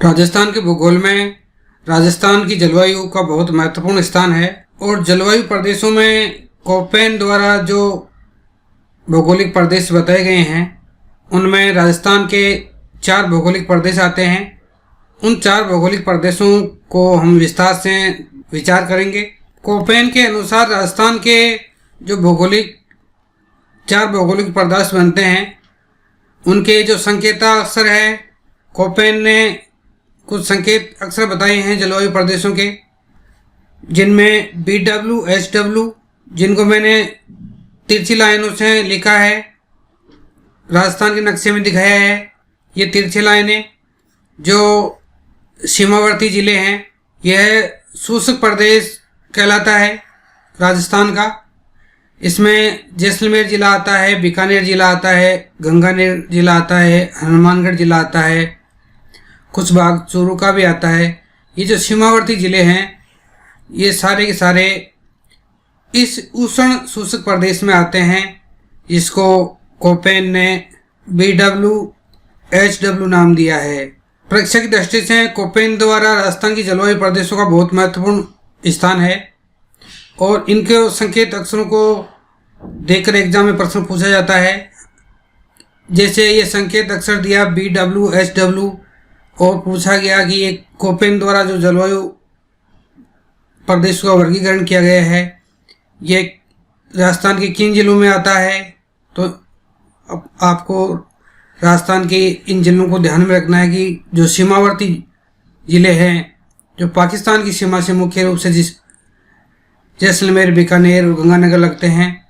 राजस्थान के भूगोल में राजस्थान की जलवायु का बहुत महत्वपूर्ण स्थान है और जलवायु प्रदेशों में कोपेन द्वारा जो भौगोलिक प्रदेश बताए गए हैं उनमें राजस्थान के 4 भौगोलिक प्रदेश आते हैं। उन 4 भौगोलिक प्रदेशों को हम विस्तार से विचार करेंगे। कोपेन के अनुसार राजस्थान के जो 4 भौगोलिक प्रदेश बनते हैं उनके जो संकेताक्षर है, कोपेन ने कुछ संकेत अक्षर बताए हैं जलवायु प्रदेशों के, जिनमें BW, SW, जिनको मैंने तिरछी लाइनों से लिखा है, राजस्थान के नक्शे में दिखाया है। ये तिरछी लाइनें जो सीमावर्ती ज़िले हैं, यह शुष्क प्रदेश कहलाता है राजस्थान का। इसमें जैसलमेर ज़िला आता है, बीकानेर ज़िला आता है, गंगानेर ज़िला आता है, हनुमानगढ़ ज़िला आता है, कुछ भाग चूरू का भी आता है। ये जो सीमावर्ती ज़िले हैं ये सारे के सारे इस उष्ण शुष्क प्रदेश में आते हैं, जिसको कोपेन ने BW, SW नाम दिया है। परीक्षा की दृष्टि से कोपेन द्वारा राजस्थान की जलवायु प्रदेशों का बहुत महत्वपूर्ण स्थान है और इनके संकेत अक्षरों को देखकर एग्जाम में प्रश्न पूछा जाता है। जैसे ये संकेत अक्षर दिया BW, SW और पूछा गया कि ये कोपेन द्वारा जो जलवायु प्रदेशों का वर्गीकरण किया गया है ये राजस्थान के किन जिलों में आता है, तो अब आपको राजस्थान के इन जिलों को ध्यान में रखना है कि जो सीमावर्ती ज़िले हैं, जो पाकिस्तान की सीमा से मुख्य रूप से जैसलमेर, बीकानेर और गंगानगर लगते हैं,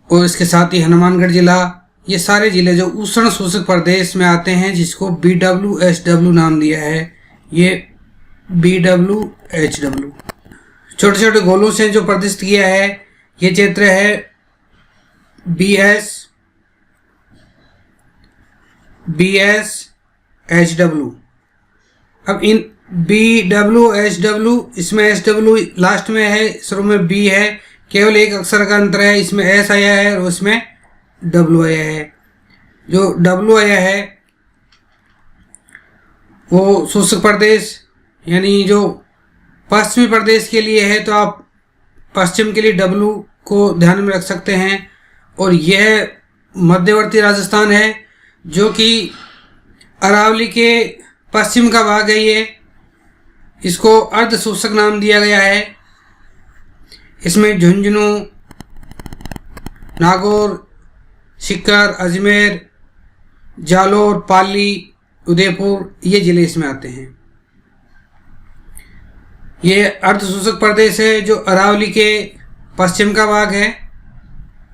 और इसके साथ ही हनुमानगढ़ ज़िला, ये सारे ज़िले जो उष्ण शुष्क प्रदेश में आते हैं, जिसको BW, SW नाम दिया है। ये BW, HW छोटे छोटे गोलों से जो प्रदर्शित किया है, ये क्षेत्र है BS, HW। अब इन BW, SW, इसमें SW लास्ट में है, शुरू में B है, केवल एक अक्षर का अंतर है, इसमें S आया है और उसमें W आया है। जो W आया है वो शुष्क प्रदेश यानी जो पश्चिमी प्रदेश के लिए है, तो आप पश्चिम के लिए W को ध्यान में रख सकते हैं। और यह मध्यवर्ती राजस्थान है जो कि अरावली के पश्चिम का भाग है। ये इसको अर्ध शुष्क नाम दिया गया है। इसमें झुंझुनू, नागौर, सीकर, अजमेर, जालोर, पाली, उदयपुर ये ज़िले इसमें आते हैं। ये अर्ध शुष्क प्रदेश है जो अरावली के पश्चिम का भाग है।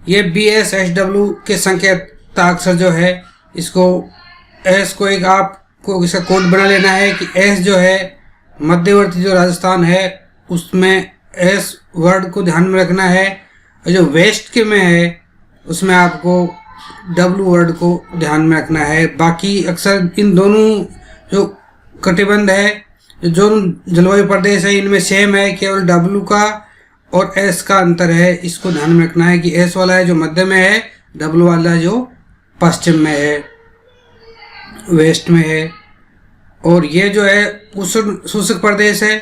ये BS, SW के संकेताक्षर जो है, इसको S को एक आपको इसका कोड बना लेना है कि S जो है मध्यवर्ती जो राजस्थान है उसमें S वर्ड को ध्यान में रखना है, और जो वेस्ट के में है उसमें आपको W वर्ड को ध्यान में रखना है। बाकी अक्सर इन दोनों जो कटिबंध है, जो जलवायु प्रदेश है, इनमें सेम है, केवल W का और S का अंतर है। इसको ध्यान में रखना है कि S वाला है जो मध्य में है, W वाला जो पश्चिम में है, वेस्ट में है। और ये जो है उष्ण शुष्क प्रदेश है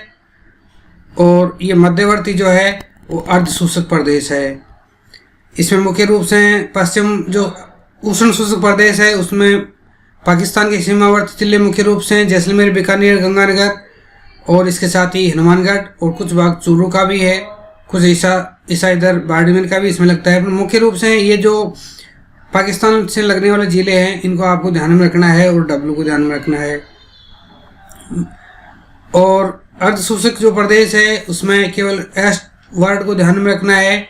और ये मध्यवर्ती जो है वो अर्ध शुष्क प्रदेश है। इसमें मुख्य रूप से पश्चिम जो उष्ण शुष्क प्रदेश है उसमें पाकिस्तान के सीमावर्ती जिले मुख्य रूप से जैसलमेर, बीकानेर, गंगानगर और इसके साथ ही हनुमानगढ़ और कुछ भाग चूरू का भी है, कुछ ऐसा इधर बाड़मेर का भी इसमें लगता है। मुख्य रूप से ये जो पाकिस्तान से लगने वाले ज़िले हैं इनको आपको ध्यान में रखना है और W को ध्यान में रखना है। और अर्ध शुष्क जो प्रदेश है उसमें केवल S वर्ड को ध्यान में रखना है।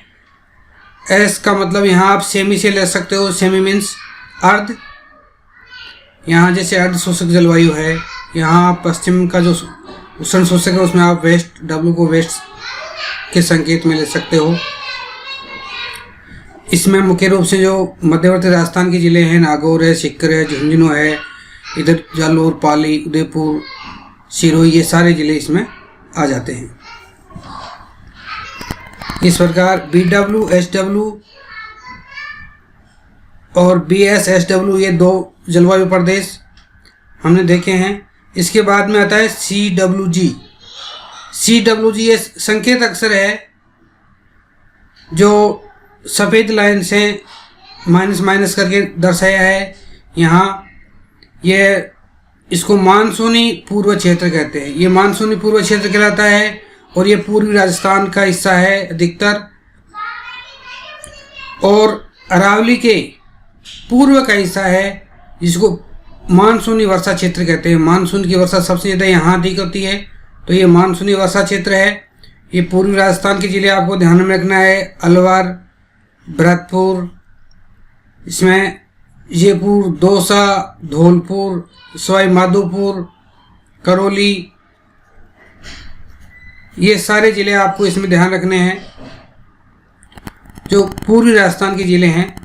S का मतलब यहाँ आप सेमी से ले सकते हो, सेमी मीन्स अर्ध। यहाँ जैसे अर्ध शुष्क जलवायु है, यहाँ पश्चिम का जो उष्ण शुष्क है उसमें आप वेस्ट, W को वेस्ट के संकेत में ले सकते हो। इसमें मुख्य रूप से जो मध्यवर्ती राजस्थान के ज़िले हैं, नागौर है, सीकर है, झुंझुनू है, इधर जालोर, पाली, उदयपुर, सिरोही, ये सारे ज़िले इसमें आ जाते हैं। इस प्रकार BW, SW और BS, SW ये 2 जलवायु प्रदेश हमने देखे हैं। इसके बाद में आता है CWG। CWG ये संकेत अक्षर है जो सफ़ेद लाइन से माइनस माइनस करके दर्शाया है यहाँ। ये इसको मानसूनी पूर्व क्षेत्र कहते हैं। ये मानसूनी पूर्व क्षेत्र कहलाता है और ये पूर्वी राजस्थान का हिस्सा है अधिकतर, और अरावली के पूर्व का हिस्सा है जिसको मानसूनी वर्षा क्षेत्र कहते हैं। मानसून की वर्षा सबसे ज़्यादा यहाँ अधिक होती है, तो ये मानसूनी वर्षा क्षेत्र है। ये पूर्वी राजस्थान के ज़िले आपको ध्यान में रखना है। अलवर, भरतपुर, इसमें जयपुर, दौसा, धौलपुर, सवाई माधोपुर, करौली, ये सारे ज़िले आपको इसमें ध्यान रखने हैं। जो पूर्वी राजस्थान के ज़िले हैं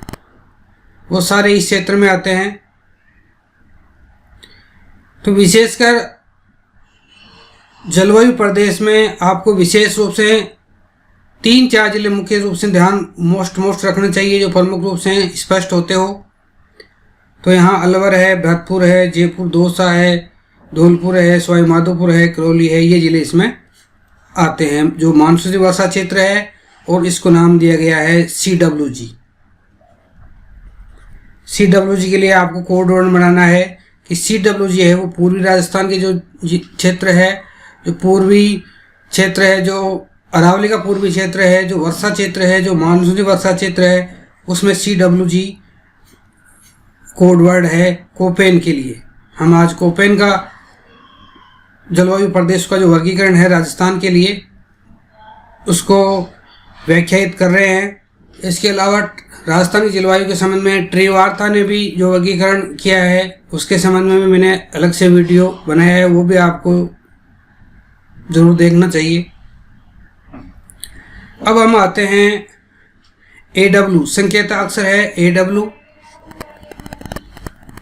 वो सारे इस क्षेत्र में आते हैं। तो विशेषकर जलवायु प्रदेश में आपको विशेष रूप से 3-4 ज़िले मुख्य रूप से ध्यान मोस्ट रखने चाहिए, जो प्रमुख रूप से स्पष्ट होते हो। तो यहाँ अलवर है, भरतपुर है, जयपुर, दौसा है, धौलपुर है, सवाई माधोपुर है, करौली है, ये ज़िले इसमें आते हैं जो मानसूनी वर्षा क्षेत्र है, और इसको नाम दिया गया है CWG। CWG के लिए आपको कोड वर्ड बनाना है कि CWG है वो पूर्वी राजस्थान के जो क्षेत्र है, जो पूर्वी क्षेत्र है, जो अरावली का पूर्वी क्षेत्र है, जो वर्षा क्षेत्र है, जो मानसूनी वर्षा क्षेत्र है, उसमें CWG कोड वर्ड है कोपेन के लिए। हम आज कोपेन का जलवायु प्रदेश का जो वर्गीकरण है राजस्थान के लिए उसको व्याख्यायित कर रहे हैं। इसके अलावा राजस्थान की जलवायु के संबंध में ट्रिवार्ता ने भी जो वर्गीकरण किया है उसके संबंध में भी मैंने अलग से वीडियो बनाया है, वो भी आपको ज़रूर देखना चाहिए। अब हम आते हैं AW, संकेत अक्षर है AW।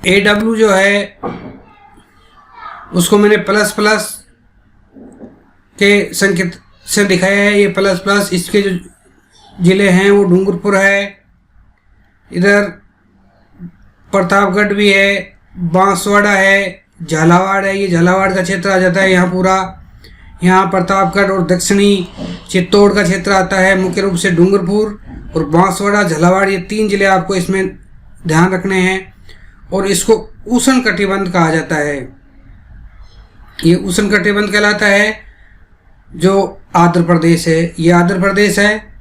AW जो है उसको मैंने प्लस प्लस के संकेत से दिखाया है। ये प्लस प्लस, इसके जो ज़िले हैं वो डूंगरपुर है, इधर प्रतापगढ़ भी है, बांसवाड़ा है, झालावाड़ है, ये झालावाड़ का क्षेत्र आ जाता है यहाँ पूरा। यहाँ प्रतापगढ़ और दक्षिणी चित्तौड़ का क्षेत्र आता है, मुख्य रूप से डूंगरपुर और बांसवाड़ा, झालावाड़, ये 3 ज़िले आपको इसमें ध्यान रखने हैं। और इसको उष्ण कटिबंध कहा जाता है। ये उष्ण कटिबंध कहलाता है। जो आंध्र प्रदेश है, ये आंध्र प्रदेश है,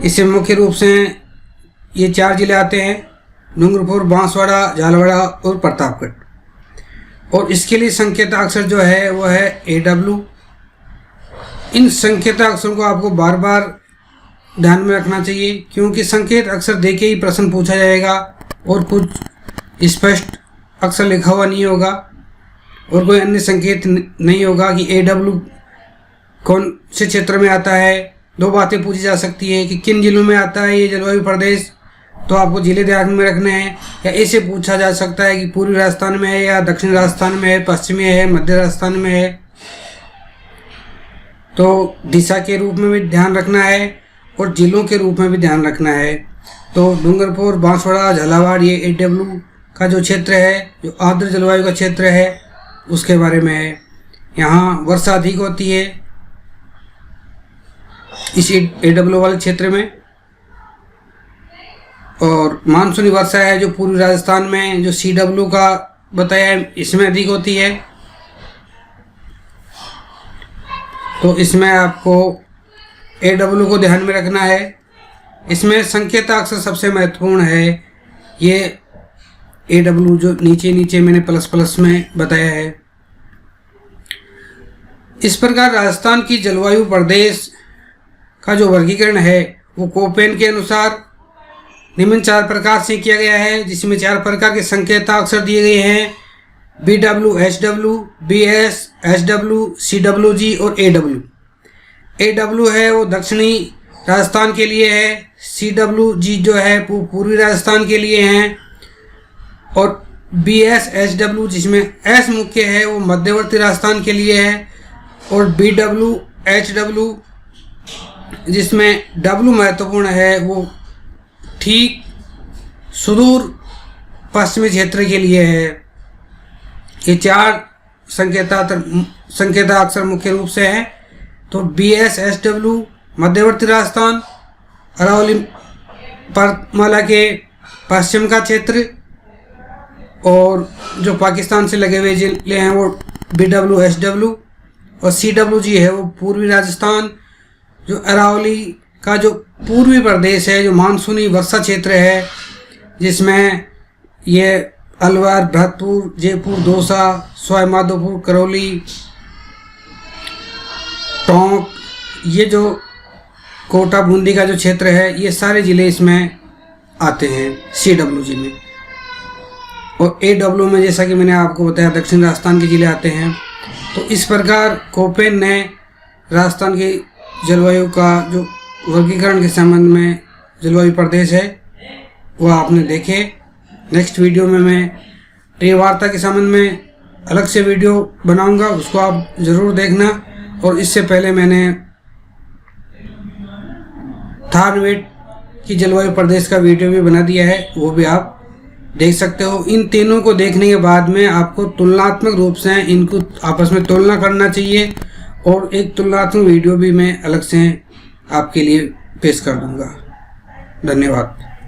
इससे मुख्य रूप से ये 4 ज़िले आते हैं, डूंगरपुर, बांसवाड़ा, झालावाड़ और प्रतापगढ़। और इसके लिए संकेत अक्षर जो है वो है AW। इन संकेत अक्षरों को आपको बार बार ध्यान में रखना चाहिए, क्योंकि संकेत अक्षर देके ही प्रश्न पूछा जाएगा और कुछ स्पष्ट अक्षर लिखा हुआ नहीं होगा और कोई अन्य संकेत नहीं होगा कि AW कौन से क्षेत्र में आता है। 2 बातें पूछी जा सकती है कि किन जिलों में आता है ये जलवायु प्रदेश, तो आपको जिले ध्यान में रखने हैं। या ऐसे पूछा जा सकता है कि पूर्वी राजस्थान में है या दक्षिण राजस्थान में है, पश्चिमी है, मध्य राजस्थान में है, तो दिशा के रूप में भी ध्यान रखना है और जिलों के रूप में भी ध्यान रखना है। तो डूंगरपुर, बांसवाड़ा, झालावाड़, ये AW का जो क्षेत्र है, जो आर्द्र जलवायु का क्षेत्र है, उसके बारे में है। यहाँ वर्षा अधिक होती है इस AW वाले क्षेत्र में, और मानसूनी वर्षा है जो पूर्वी राजस्थान में जो CW का बताया है इसमें अधिक होती है। तो इसमें आपको AW को ध्यान में रखना है। इसमें संकेत अक्षर सबसे महत्वपूर्ण है। ये AW जो नीचे मैंने प्लस प्लस में बताया है। इस प्रकार राजस्थान की जलवायु प्रदेश का जो वर्गीकरण है वो कोपेन के अनुसार निम्न 4 प्रकार से किया गया है, जिसमें 4 प्रकार के संकेताक्षर दिए गए हैं: BW, HW, BS, SW, CWG और AW। AW है वो दक्षिणी राजस्थान के लिए है, CWG जो है पूर्वी राजस्थान के लिए हैं, और BS, SW जिसमें S मुख्य है वो मध्यवर्ती राजस्थान के लिए है, और BW, HW जिसमें W महत्वपूर्ण है वो ठीक सुदूर पश्चिमी क्षेत्र के लिए है। ये 4 संकेताक्षर मुख्य रूप से है। तो BSSW मध्यवर्ती राजस्थान, अरावली पर्वतमाला के पश्चिम का क्षेत्र, और जो पाकिस्तान से लगे हुए जिले हैं वो BWSW, और CWG है वो पूर्वी राजस्थान। जो अरावली का जो पूर्वी प्रदेश है, जो मानसूनी वर्षा क्षेत्र है, जिसमें ये अलवर, भरतपुर, जयपुर, दौसा, सवाई माधोपुर, करौली, टोंक, ये जो कोटा बूंदी का जो क्षेत्र है, ये सारे ज़िले इसमें आते हैं CWG में। और AW में जैसा कि मैंने आपको बताया दक्षिण राजस्थान के ज़िले आते हैं। तो इस प्रकार कोपेन ने राजस्थान की जलवायु का जो वर्गीकरण के संबंध में जलवायु प्रदेश है वह आपने देखे। नेक्स्ट वीडियो में मैं ट्रे वार्ता के संबंध में अलग से वीडियो बनाऊंगा, उसको आप ज़रूर देखना। और इससे पहले मैंने थारवेट की जलवायु प्रदेश का वीडियो भी बना दिया है, वो भी आप देख सकते हो। इन तीनों को देखने के बाद में आपको तुलनात्मक रूप से इनको आपस में तुलना करना चाहिए, और एक तुलनात्मक वीडियो भी मैं अलग से आपके लिए पेश कर दूंगा। धन्यवाद।